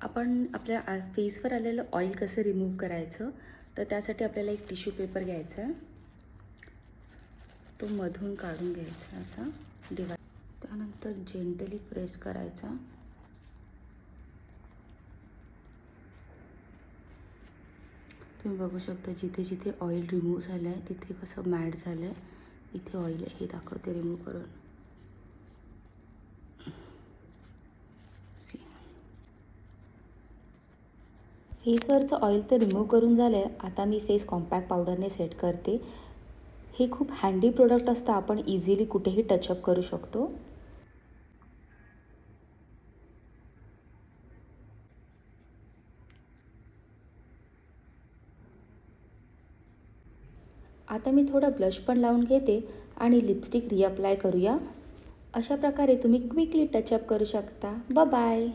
आपण आपल्या फेसवर आलेलं ऑइल कसं रिमूव्ह करायचं, तर त्यासाठी आपल्याला एक टिश्यू पेपर घ्यायचा आहे. तो मधून काढून घ्यायचा असा डिवाइड. त्यानंतर जेंटली प्रेस करायचा. तुम्ही बघू शकता जिथे जिथे ऑइल रिमूव्ह झालं आहे तिथे कसं मॅट झालं आहे. इथे ऑइल आहे हे दाखवते रिमूव्ह करून. फेसवरचं ऑइल तर रिमूव्ह करून झालं आहे. आता मी फेस कॉम्पॅक्ट पावडरने सेट करते. हे खूप हँडी प्रोडक्ट असतं, आपण इझिली कुठेही टचअप करू शकतो. आता मी थोडं ब्लश पण लावून घेते आणि लिपस्टिक रिअप्लाय करूया. अशा प्रकारे तुम्ही क्विकली टचअप करू शकता. बाय.